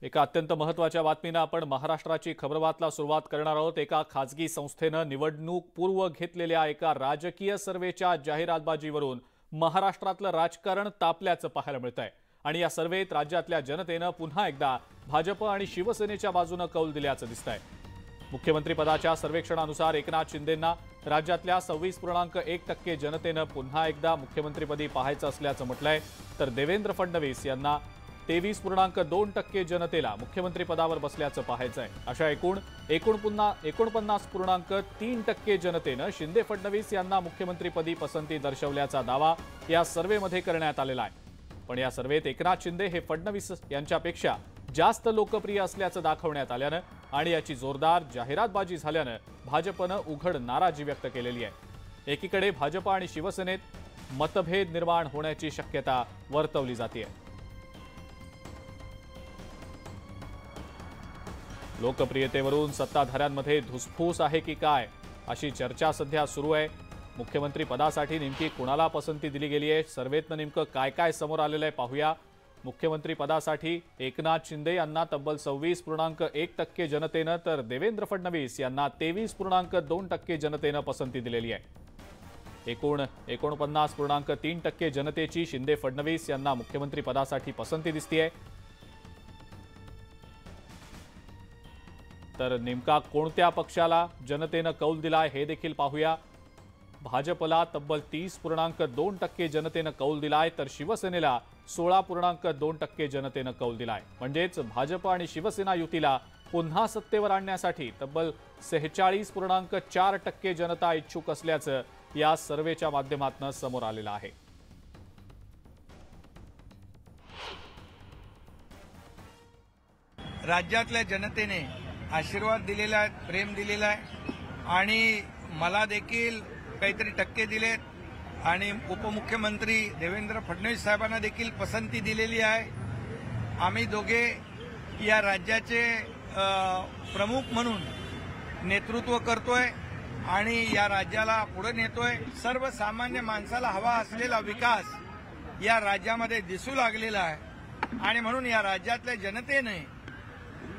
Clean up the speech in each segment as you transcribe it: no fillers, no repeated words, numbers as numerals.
एका अत्यंत महत्त्वाच्या बातमीनं आपण महाराष्ट्राची खबरबातला सुरुवात करणार आहोत। एका खाजगी संस्थेनं निवडणूक पूर्व घेतलेल्या एका राजकीय सर्वेच्या जाहिरातबाजीवरून महाराष्ट्रातलं राजकारण तापल्याचं पाहायला मिळतंय आणि या सर्वेत राज्यातल्या जनतेनं पुन्हा एकदा भाजप आणि शिवसेनेच्या बाजूने कौल दिल्याचं दिसतंय। मुख्यमंत्री पदाच्या सर्वेक्षणानुसार एकनाथ शिंदेंना राज्यातल्या 26.1% जनतेनं पुन्हा एकदा मुख्यमंत्रीपदी पाहायचं असल्याचं म्हटलंय, तर देवेंद्र फडणवीस यांना 23.2% जनतेला मुख्यमंत्री पदावर बसल्याचं पाहायचं आहे। अशा एकूण 49.3% जनतेनं शिंदे फडणवीस यांना मुख्यमंत्रीपदी पसंती दर्शवल्याचा दावा या सर्वेमध्ये करण्यात आलेला आहे। पण या सर्वेत एकनाथ शिंदे हे फडणवीस यांच्यापेक्षा जास्त लोकप्रिय असल्याचं दाखवण्यात आल्यानं आणि याची जोरदार जाहिरातबाजी झाल्यानं भाजपनं उघड नाराजी व्यक्त केलेली आहे। एकीकडे भाजप आणि शिवसेनेत मतभेद निर्माण होण्याची शक्यता वर्तवली जाते। लोकप्रियतेवरून सत्ताधाऱ्यांमध्ये धुसफूस आहे की काय अशी चर्चा सध्या सुरू आहे। मुख्यमंत्री पदासाठी नेमकी कुणाला पसंती दिली गेली आहे, सर्वेतनं नेमकं काय काय समोर आलेलं आहे पाहूया। मुख्यमंत्री पदासाठी एकनाथ शिंदे यांना तब्बल 26.1% जनतेनं तर देवेंद्र फडणवीस यांना 23.2% जनतेनं पसंती दिलेली आहे। एकूण 49.3% जनतेची शिंदे फडणवीस यांना मुख्यमंत्री पदासाठी पसंती दिसतेय। तर नेमका कोणत्या पक्षाला जनतेनं कौल दिलाय हे देखील पाहूया। भाजपला तब्बल 30.2% जनतेनं कौल दिलाय, तर शिवसेनेला 16.2% जनतेनं कौल दिलाय। म्हणजेच भाजप आणि शिवसेना युतीला पुन्हा सत्तेवर आणण्यासाठी तब्बल 46.4% जनता इच्छुक असल्याचं या सर्वेच्या माध्यमातून समोर आलेलं आहे। राज्यातल्या जनतेने आशीर्वाद दिलेला आहे, प्रेम दिलेला आहे आणि मला देखील काहीतरी टक्के दिलेत आणि उपमुख्यमंत्री देवेंद्र फडणवीस साहेबांना देखील पसंती दिलेली आहे। आम्ही दोघे या राज्याचे प्रमुख म्हणून नेतृत्व करतोय आणि या राज्याला पुढे नेतोय। सर्वसामान्य माणसाला हवा असलेला विकास या राज्यामध्ये दिसू लागलेला आहे आणि म्हणून या राज्यातल्या जनतेने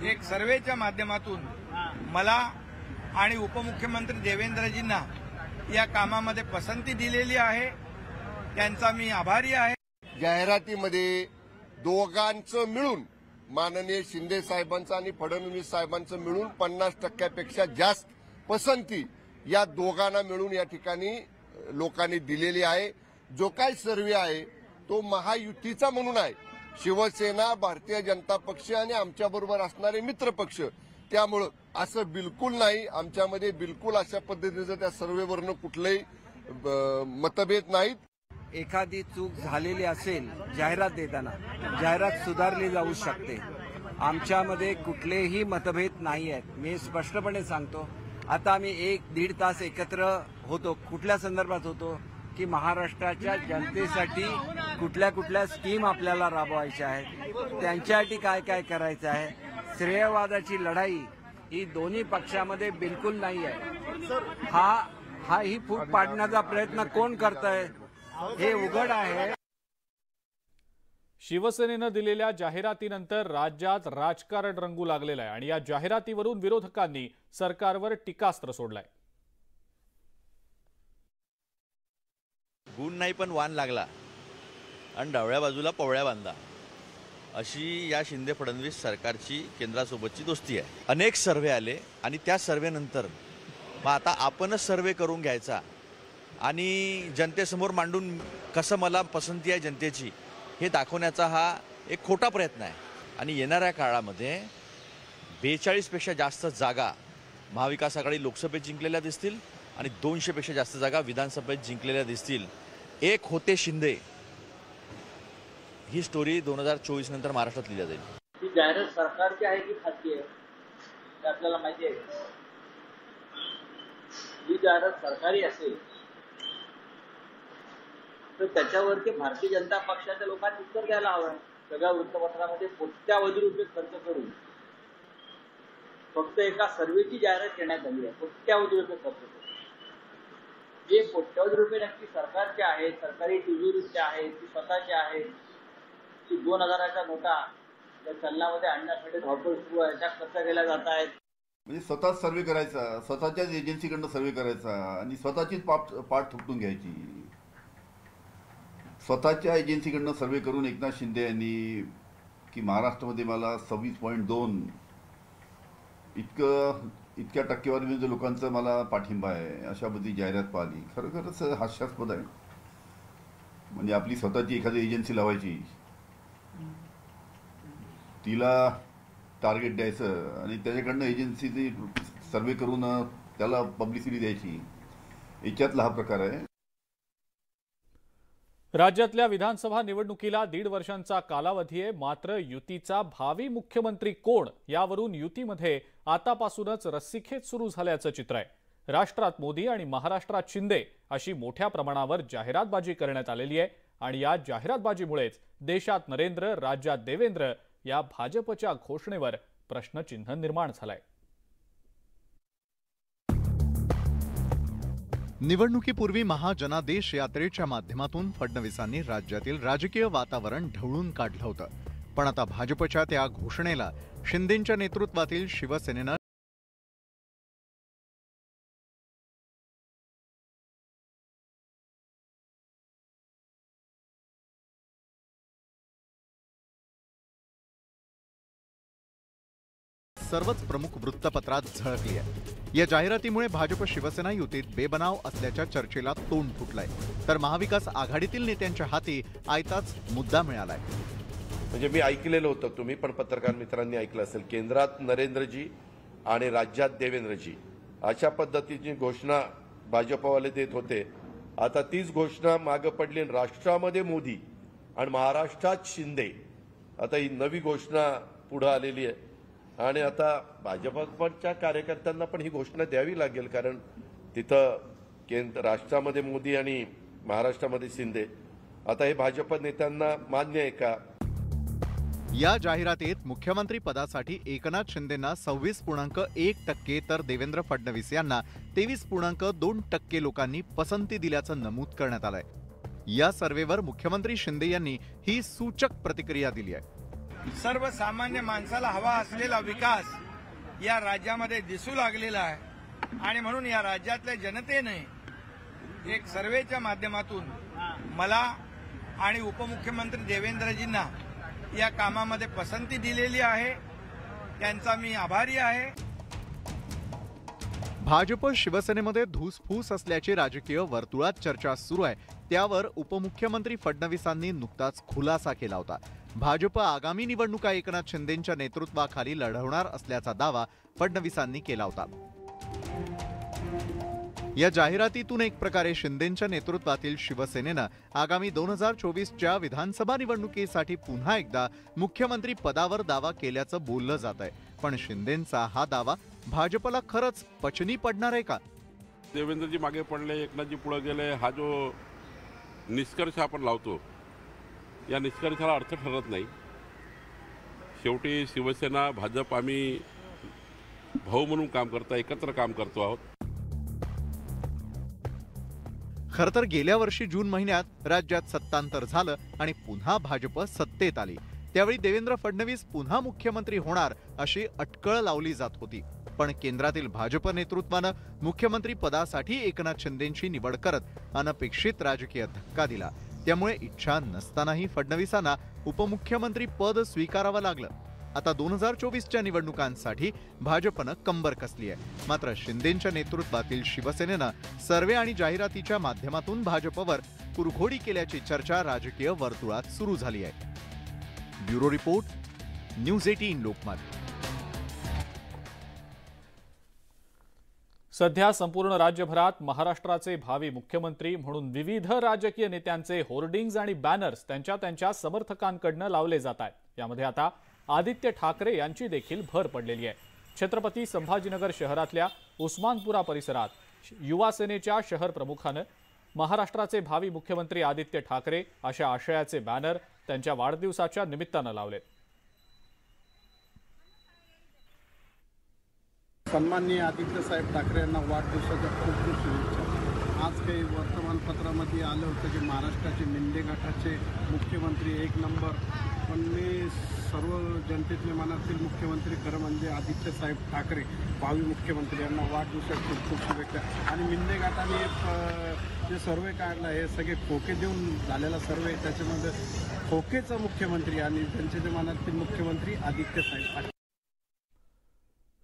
एक सर्वेच्या माध्यमातून मला आणि उपमुख्यमंत्री देवेंद्रजींना या कामामध्ये पसंती दिलेली आहे, त्यांचा मी आभारी आहे। जाहिरातीमध्ये दोघांचं मिळून माननीय शिंदे साहेबांचं आणि फडणवीस साहेबांचं मिळून 50%पेक्षा जास्त पसंती या दोघांना मिळून या ठिकाणी लोकांनी दिलेली आहे। जो काही सर्वे आहे तो महायुतीचा म्हणून आहे, शिवसेना, भारतीय जनता पक्ष आणि आमच्याबरोबर असणारे मित्र पक्ष, त्यामुळे असं बिलकुल नाही। आमच्यामध्ये बिलकुल अशा पद्धतीचं त्या सर्वेवरनं कुठलेही मतभेद नाहीत। एखादी चूक झालेली असेल जाहिरात देताना, जाहिरात सुधारली जाऊ शकते। आमच्यामध्ये कुठलेही मतभेद नाही आहेत, मी स्पष्टपणे सांगतो। आता आम्ही 1-1.5 तास एकत्र होतो, कुठल्या संदर्भात होतो की महाराष्ट्राच्या जनतेसाठी कुठल्या कुठल्या स्कीम आपल्याला राबवायच्या आहेत, त्यांच्यासाठी काय काय करायचं आहे। श्रेयवादाची लढाई ही दोन्ही पक्षामध्ये बिलकुल नाही आहे। ही फूट पाडण्याचा प्रयत्न कोण करतंय हे उघड आहे। शिवसेनेनं दिलेल्या जाहिरातीनंतर राज्यात राजकारण रंगू लागलेलं आहे आणि या जाहिरातीवरून विरोधकांनी सरकारवर टीकास्त्र सोडलंय। गुण नाही पण वान लागला आणि डाव्या बाजूला पवळ्या बांधा, अशी या शिंदे फडणवीस सरकारची केंद्रासोबतची दोस्ती आहे। अनेक सर्वे आले आणि त्या सर्वेनंतर मग आता आपणच सर्वे करून घ्यायचा आणि जनतेसमोर मांडून कसं मला पसंती आहे जनतेची हे दाखवण्याचा हा एक खोटा प्रयत्न आहे। आणि येणाऱ्या काळामध्ये 42 पेक्षा जास्त जागा महाविकास आघाडी लोकसभेत जिंकलेल्या दिसतील आणि 200 पेक्षा जास्त जागा विधानसभेत जिंकलेल्या दिसतील। एक होते शिंदे ही स्टोरी 2024 नंतर महाराष्ट्रात लिहिली जाईल। ही जाहिरात सरकारची आहे की खाजगी आहे हे आपल्याला माहिती आहे। ही जाहिरात सरकारी असेल तर त्याच्यावरती भारतीय जनता पक्षाच्या लोकांनी उत्तर द्यायला हवं। सगळ्या वृत्तपत्रामध्ये कोट्यावधी रुपये खर्च करून फक्त एका सर्वेची जाहिरात करण्यात आली आहे, कोट्यावधी रुपये खर्च करून। जे कोट्यावधी रुपये नक्की सरकारचे आहेत, सरकारी तिजोरीचे आहेत, ती स्वतःचे आहेत, ती 2000च्या नोटा त्या चलनामध्ये आणण्यासाठी धावपळ सुरू आहे, त्या कशा केल्या जात आहेत? म्हणजे स्वतःच सर्वे करायचा, स्वतःच्याच एजन्सीकडनं सर्वे करायचा आणि स्वतःचीच पाठ थोपटून घ्यायची. स्वतःच्या एजन्सीकडनं सर्वे करून एकनाथ शिंदे यांनी की महाराष्ट्रामध्ये मला 26.2 इतक्या टक्केवारीमध्ये लोकांचा मला पाठिंबा आहे अशा बद्दल जाहिरात पाहिली. खरोखरच हास्यास्पद आहे. म्हणजे आपली स्वतःची एखादी एजन्सी लावायची, तिला टार्गेट द्यायचं आणि त्याच्याकडनं एजन्सीची सर्वे करून त्याला पब्लिसिटी द्यायची, याच्यातला हा प्रकार आहे. राज्यातल्या विधानसभा निवडणुकीला 1.5 वर्षांचा कालावधी आहे. मात्र युतीचा भावी मुख्यमंत्री कोण यावरून युतीमध्ये आतापासूनच रस्सीखेच सुरू झाल्याचं चित्र आहे. राष्ट्रात मोदी आणि महाराष्ट्रात शिंदे अशी मोठ्या प्रमाणावर जाहिरातबाजी करण्यात आलेली आहे आणि या जाहिरातबाजीमुळेच देशात नरेंद्र, राज्यात देवेंद्र या भाजपच्या घोषणेवर प्रश्नचिन्ह निर्माण झालंय. निवडणुकीपूर्वी महाजनादेश यात्रेच्या माध्यमातून फडणवीसांनी राज्यातील राजकीय वातावरण ढवळून काढलं होतं. पण आता भाजपच्या त्या घोषणेला शिंदेंच्या नेतृत्वातील शिवसेनेनं सर्वच प्रमुख वृत्तपत्रात झळकली आहे. या जाहिरातीमुळे भाजप शिवसेना युतीत बेबनाव असल्याच्या चर्चेला तोंड फुटलंय. तर महाविकास आघाडीतील नेत्यांच्या हाती आयताच मुद्दा मिळालाय. म्हणजे मी ऐकलेलं होतं, तुम्ही पण पत्रकार मित्रांनी ऐकलं असेल, केंद्रात नरेंद्रजी आणि राज्यात देवेंद्रजी अशा पद्धतीची घोषणा भाजपवाले देत होते. आता तीच घोषणा मागे पडली, राष्ट्रामध्ये मोदी आणि महाराष्ट्रात शिंदे. आता ही नवी घोषणा पुढे आलेली आहे आणि आता भाजपच्या कार्यकर्त्यांना पण ही घोषणा द्यावी लागेल, कारण तिथं राष्ट्रामध्ये मोदी आणि महाराष्ट्रामध्ये शिंदे. आता हे भाजप नेत्यांना मान्य आहे का? या जाहिरातीत मुख्यमंत्री पदासाठी एकनाथ शिंदेंना 26.1% तर देवेंद्र फडणवीस यांना 23.2% लोकांनी पसंती दिल्याचं नमूद करण्यात आलंय. या सर्व्हेवर मुख्यमंत्री शिंदे यांनी ही सूचक प्रतिक्रिया दिली आहे. सर्वसामान्य माणसाला हवा असलेला विकास या राज्यामध्ये दिसू लागलेला आहे आणि म्हणून या राज्यातल्या जनतेने एक सर्वेच्या माध्यमातून मला आणि उपमुख्यमंत्री देवेंद्रजींना या कामामध्ये पसंती दिलेली आहे. त्यांचा मी आभारी आहे. भाजप शिवसेनेमध्ये धूसफूस असल्याची राजकीय वर्तुळात चर्चा सुरू आहे. त्यावर उपमुख्यमंत्री फडणवीसांनी नुकताच खुलासा केला होता. भाजप आगामी निवडणुका एकनाथ शिंदेंच्या नेतृत्वाखाली लढवणार असल्याचा दावा फडणवीसांनी केला होता. या जाहिरातीतून एक प्रकारे शिंदेंच्या नेतृत्वातील शिवसेनेनं आगामी 2024च्या विधानसभा निवडणुकीसाठी पुन्हा एकदा मुख्यमंत्री पदावर दावा केल्याचं बोललं जात आहे. पण शिंदेंचा हा दावा भाजपला खरंच पचनी पडणार आहे का? देवेंद्रजी मागे पडले, एकनाथजी पुढे गेले, हा जो निष्कर्ष आपण लावतो या निष्कर्षाला अर्थ ठरत नाही. शेवटी शिवसेना भाजप आम्ही भाऊ म्हणून काम करतो, एकत्र काम करतो आहोत. खरं तर गेल्या वर्षी जून महिन्यात राज्यात सत्तांतर झालं आणि पुन्हा भाजप सत्तेत आली. त्यावेळी देवेंद्र फडणवीस पुन्हा मुख्यमंत्री होणार अशी अटकळ लावली जात होती. पण केंद्रातील भाजप नेतृत्वानं मुख्यमंत्री पदासाठी एकनाथ शिंदेंची निवड करत अनपेक्षित राजकीय धक्का दिला. त्यामुळे इच्छा नसतानाही फडणवीसांना उपमुख्यमंत्री पद स्वीकारावं लागलं. आता 2024च्या निवडणुकांसाठी भाजपनं कंबर कसली आहे. मात्र शिंदेंच्या नेतृत्वातील शिवसेनेनं सर्वे आणि जाहिरातीच्या माध्यमातून भाजपवर कुरघोडी केल्याची चर्चा राजकीय वर्तुळात सुरू झाली आहे. Bureau report, news 18 Lokmat. सध्या संपूर्ण राज्यभरात महाराष्ट्राचे भावी मुख्यमंत्री म्हणून विविध राजकीय नेत्यांचे होर्डिंग्ज आणि बॅनर्स त्यांच्या समर्थकांकडून लावले जात आहेत. यामध्ये आता आदित्य ठाकरे यांची देखील भर पडलेली आहे. छत्रपती संभाजीनगर शहरातल्या उस्मानपुरा परिसरात युवा सेनेच्या शहर प्रमुखानं महाराष्ट्राचे भावी मुख्यमंत्री आदित्य ठाकरे अशा आशयाचे बॅनर त्यांच्या वाढदिवसाच्या निमित्तानं लावलेत. सन्माननीय आदित्य साहेब ठाकरे यांना वाढदिवसाच्या खूप खूप शुभेच्छा. आज काही वर्तमानपत्रामध्ये आलं होतं की महाराष्ट्राचे मिंदे गटाचे मुख्यमंत्री एक नंबर, पण मी सर्व जनतेतले मनातील मुख्यमंत्री खरं म्हणजे आदित्यसाहेब ठाकरे भावी मुख्यमंत्री यांना वाढदिवसाच्या खूप खूप शुभेच्छा. आणि मिंदे गटाने जे सर्वे काढला हे सगळे खोके देऊन झालेला सर्वे, त्याच्यामध्ये खोकेचा मुख्यमंत्री आणि त्यांचे जे मनातील मुख्यमंत्री आदित्यसाहेब ठाकरे.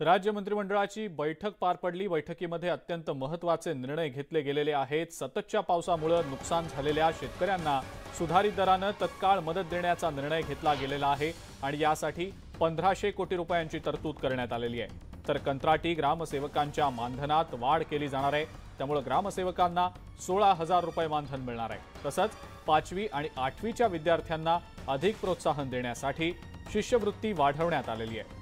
राज्य मंत्रिमंडळाची बैठक पार पडली. बैठकीमध्ये अत्यंत महत्त्वाचे निर्णय घेतले गेलेले आहेत. सततच्या पावसामुळे नुकसान झालेल्या शेतकऱ्यांना सुधारित दरानं तत्काळ मदत देण्याचा निर्णय घेतला गेलेला आहे आणि यासाठी 1500 कोटी रुपयांची तरतूद करण्यात आलेली आहे. तर कंत्राटी ग्रामसेवकांच्या मानधनात वाढ केली जाणार आहे. त्यामुळे ग्रामसेवकांना 16,000 रुपये मानधन मिळणार आहे. तसंच 5वी आणि 8वीच्या विद्यार्थ्यांना अधिक प्रोत्साहन देण्यासाठी शिष्यवृत्ती वाढवण्यात आलेली आहे.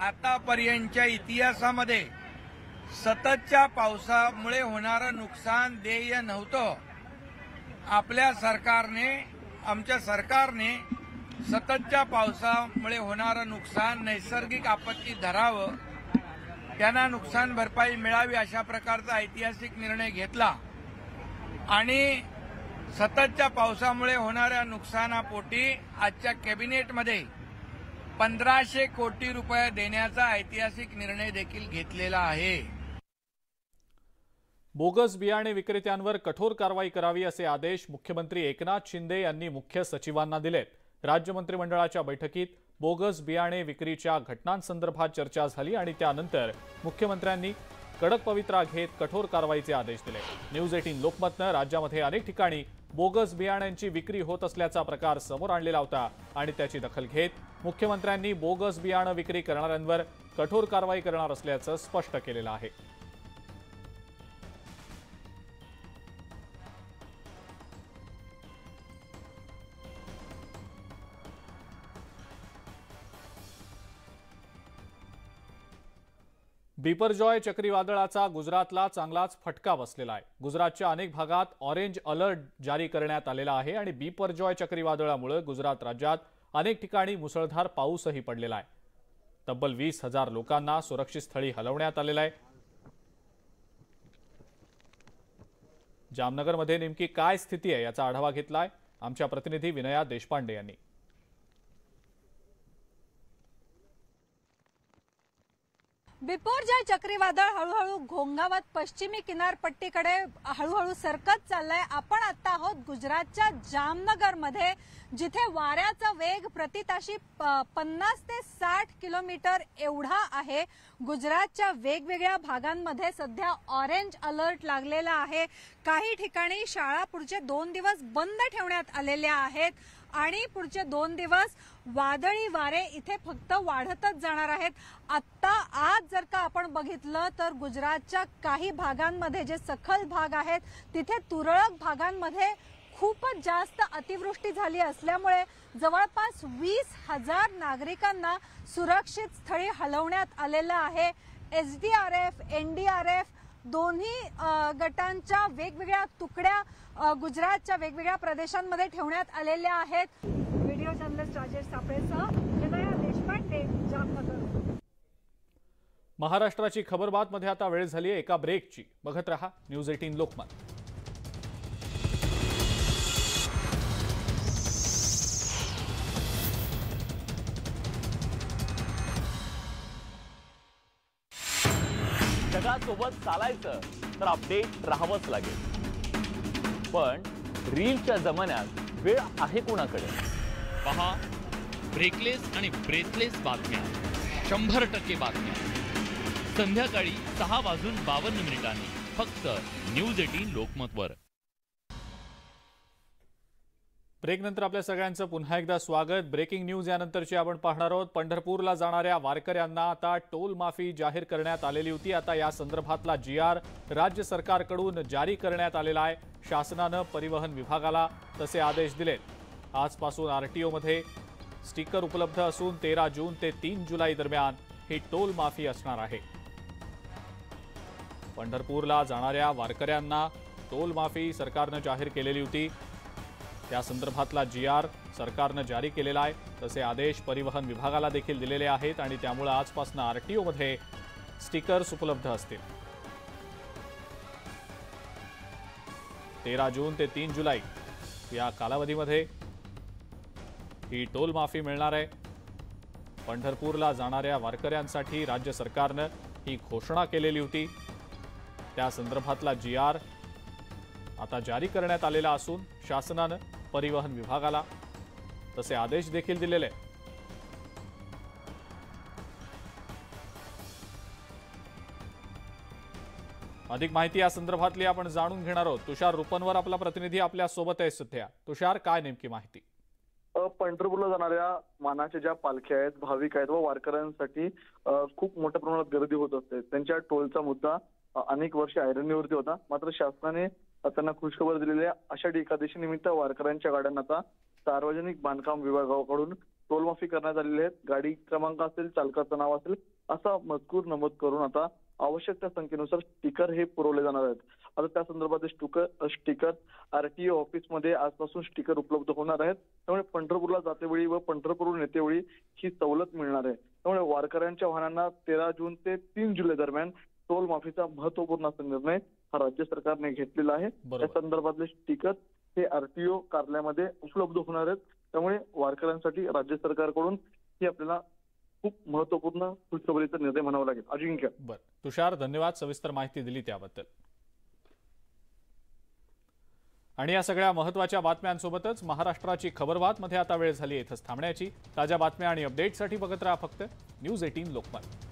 आतापर्यंतच्या इतिहासामध्ये सततच्या पावसामुळे होणारं नुकसान देय नव्हतं. आपल्या सरकारने, आमच्या सरकारने सततच्या पावसामुळे होणारं नुकसान नैसर्गिक आपत्ती धरावं, त्यांना नुकसान भरपाई मिळावी अशा प्रकारचा ऐतिहासिक निर्णय घेतला आणि सततच्या पावसामुळे होणाऱ्या नुकसानापोटी आजच्या कॅबिनेटमध्ये 1500 कोटी रुपये देण्याचा ऐतिहासिक निर्णय देखील घेतलेला आहे. बोगस बियाणे विक्रेत्यांवर कठोर कारवाई करावी असे आदेश मुख्यमंत्री एकनाथ शिंदे यांनी मुख्य सचिवांना दिलेत. राज्य मंत्रिमंडळाच्या बैठकीत बोगस बियाणे विक्रीच्या घटनांसंदर्भात चर्चा झाली आणि त्यानंतर मुख्यमंत्र्यांनी कडक पवित्रा घेत कठोर कारवाईचे आदेश दिले. न्यूज 18 लोकमतनं राज्यामध्ये अनेक ठिकाणी बोगस बियाण्यांची विक्री होत असल्याचा प्रकार समोर आणलेला होता आणि त्याची दखल घेत मुख्यमंत्र्यांनी बोगस बियाणं विक्री करणाऱ्यांवर कठोर कारवाई करणार असल्याचं स्पष्ट केलेलं आहे. बिपरजॉय चक्रीवादळाचा गुजरातला चांगलाच फटका बसलेला आहे. गुजरातच्या अनेक भागात ऑरेंज अलर्ट जारी करण्यात आलेला आहे आणि बिपरजॉय चक्रीवादळामुळे गुजरात राज्यात अनेक ठिकाणी मुसळधार पाऊसही पडलेला आहे. तब्बल 20,000 लोकांना सुरक्षित स्थळी हलवण्यात आलेलं आहे. जामनगरमध्ये नेमकी काय स्थिती आहे याचा आढावा घेतलाय आमच्या प्रतिनिधी विनया देशपांडे यांनी. बिपरजॉय चक्रीवादळ हळूहळू घोंगावत पश्चिमी किनारपट्टीकडे हळूहळू सरकत चाललंय. आपण आता आहोत गुजरातच्या जामनगरमध्ये, जिथे वाऱ्याचा वेग प्रति ताशी 50 ते 60 किलोमीटर एवढा आहे. गुजरातच्या वेगवेगळ्या भागांमध्ये सध्या ऑरेंज अलर्ट लागलेला आहे. काही ठिकाणी शाळा पुढचे 2 दिवस बंद ठेवण्यात आलेल्या आहेत आणि पुढचे 2 दिवस वादळी वारे इथे फक्त वाढतच जाणार आहेत. आता आज जर का आपण बघितलं तर गुजरातच्या काही भागांमध्ये जे सखल भाग आहेत तिथे तुरळक भागांमध्ये खूपच जास्त अतिवृष्टी झाली असल्यामुळे जवळपास 20,000 नागरिकांना सुरक्षित स्थळी हलवण्यात आलेलं आहे. SDRF, NDRF दोन्ही गटांच्या वेगवेगळ्या तुकड्या गुजरातच्या वेगवेगळ्या प्रदेशांमध्ये ठेवण्यात आलेल्या आहेत. व्हिडिओ जर्नलिस्ट राजेश सापळेसह विनया देशपांडे, जामनगर. महाराष्ट्राची खबरबातमध्ये आता वेळ झाली आहे एका ब्रेकची. बघत रहा न्यूज 18 लोकमत. जगासोबत चालायचं तर अपडेट राहावंच लागेल. पण रीलच्या जमान्यात वेळ आहे कोणाकडे? पहा ब्रेकलेस आणि ब्रेथलेस बातम्या, 100% बातम्या, संध्याकाळी 6:52 फक्त न्यूज 18 लोकमतवर. ब्रेकनंतर आपल्या सगळ्यांचं पुन्हा एकदा स्वागत. ब्रेकिंग न्यूज यानंतरची आपण पाहणार आहोत. पंढरपूरला जाणाऱ्या वारकऱ्यांना आता टोल माफी जाहीर करण्यात आलेली होती. आता या संदर्भातला GR राज्य सरकारकडून जारी करण्यात आलेला आहे. शासनानं परिवहन विभागाला तसे आदेश दिलेत. आजपासून RTO मध्ये स्टिकर उपलब्ध असून 13 जून ते 3 जुलै दरम्यान ही टोल माफी असणार आहे. पंढरपूरला जाणाऱ्या वारकऱ्यांना टोल माफी सरकारनं जाहीर केलेली होती. त्या संदर्भातला GR सरकारनं जारी केलेला आहे. तसे आदेश परिवहन विभागाला देखील दिलेले आहेत आणि त्यामुळे आजपासून RTO मध्ये स्टिकर्स उपलब्ध असतील. 13 जून ते 3 जुलै या कालावधीमध्ये ही टोल माफी मिळणार आहे। पंढरपूरला जाणाऱ्या वारकऱ्यांसाठी राज्य सरकारनं ही घोषणा केलेली होती। त्या संदर्भातला GR आता जारी करण्यात आलेला असून शासनानं परिवहन विभागाला तसे आदेश देखील दिलेले आहेत। अधिक माहिती या संदर्भातली आपण जाणून घेणार आहोत। तुषार रुपनवर आपला प्रतिनिधी आपल्या सोबत आहे सध्या। तुषार, काय नेमकी माहिती? पंढरपूरला जाणाऱ्या मानाच्या ज्या पालख्या आहेत, भाविक आहेत व वारकऱ्यांसाठी खूप मोठ्या प्रमाणात गर्दी होत असते। त्यांच्या टोलचा मुद्दा अनेक वर्ष ऐरणीवरती होता, मात्र शासनाने त्यांना खुशखबर दिलेली आहे। आषाढी एकादशी निमित्त वारकऱ्यांच्या गाड्यांना आता सार्वजनिक बांधकाम विभागाकडून टोल माफी करण्यात आलेली आहे। गाडी क्रमांक असेल, चालकाचं नाव असेल असा मजकूर नमूद करून आता आवश्यक त्या संख्येनुसार स्टिकर हे पुरवले जाणार आहेत। आता त्या संदर्भात स्टिकर RTO ऑफिसमध्ये आजपासून स्टिकर उपलब्ध होणार आहेत। त्यामुळे पंढरपूरला जातेवेळी व पंढरपूरहून येतेवेळी ही सवलत मिळणार आहे। त्यामुळे वारकऱ्यांच्या वाहनांना 13 जून ते 3 जुलै दरम्यान टोल माफीचा महत्वपूर्ण असा निर्णय हा राज्य सरकारने घेतलेला आहे। या संदर्भातले स्टिकर हे RTO कार्यालयामध्ये उपलब्ध होणार आहेत। त्यामुळे वारकऱ्यांसाठी राज्य सरकारकडून ही आपल्याला खूप महत्वपूर्ण खुशखबरीचा निर्णय म्हणावा लागेल। अजिंक्य। बरं तुषार, धन्यवाद सविस्तर माहिती दिली त्याबद्दल। आणि या सगळ्या महत्त्वाच्या बातम्यांसोबतच महाराष्ट्राची खबरबात मध्ये आता वेळ झाली इथंच थांबण्याची। ताज्या बातम्या आणि अपडेटसाठी बघत राहा फक्त न्यूज 18 लोकमत।